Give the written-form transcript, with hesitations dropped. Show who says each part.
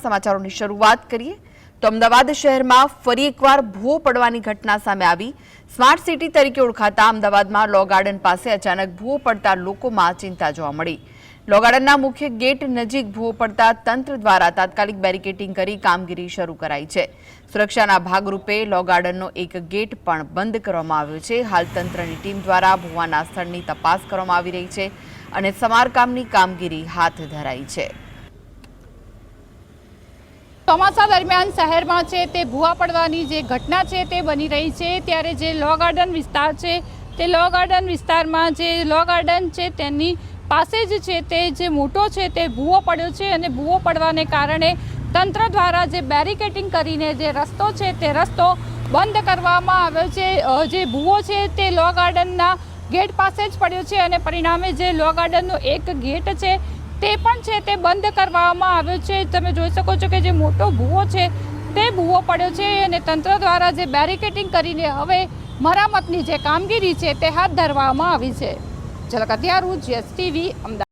Speaker 1: સમાચારોની શરૂઆત કરીએ તો અમદાવાદ શહેરમાં ફરી એકવાર ભૂવો પડવાની ઘટના સામે આવી। સ્માર્ટ સિટી તરીકે ઓળખાતા અમદાવાદમાં લો ગાર્ડન પાસે અચાનક ભૂવો પડતા લોકોમાં ચિંતા જોવા મળી। લો ગાર્ડનના મુખ્ય ગેટ નજીક ભૂવો પડતા તંત્ર દ્વારા તાત્કાલિક બેરિકેડિંગ કરી કામગીરી શરૂ કરાઈ છે। સુરક્ષાના ભાગરૂપે લો ગાર્ડનનો એક ગેટ પણ બંધ કરવામાં આવ્યો છે। હાલ તંત્રની ટીમ દ્વારા ભૂવાના સ્થળની તપાસ કરવામાં આવી રહી છે અને સમારકામની કામગીરી હાથ ધરાઈ છે।
Speaker 2: ચોમાસા દરમિયાન શહેરમાં છે તે ભૂવા પડવાની જે ઘટના છે તે બની રહી છે, ત્યારે જે લો ગાર્ડન વિસ્તાર છે તે લો ગાર્ડન વિસ્તારમાં જે લો ગાર્ડન છે તેની પાસે જ છે તે જે મોટો છે તે ભૂવો પડ્યો છે અને ભૂવો પડવાને કારણે તંત્ર દ્વારા જે બેરિકેડિંગ કરીને જે રસ્તો છે તે રસ્તો બંધ કરવામાં આવ્યો છે। જે ભૂવો છે તે લો ગાર્ડનના ગેટ પાસે જ પડ્યો છે અને પરિણામે જે લો ગાર્ડનનો એક ગેટ છે તે પણ છે તે બંધ કરવામાં આવ્યો છે। તમે જોઈ શકો છો કે જે મોટો ભૂવો છે તે ભૂવો પડ્યો છે અને તંત્ર દ્વારા જે બેરિકેડિંગ કરીને હવે મરામતની જે કામગીરી છે તે હાથ ધરવામાં આવી છે। ઝલક અત્યારું GSTV અમદાવાદ।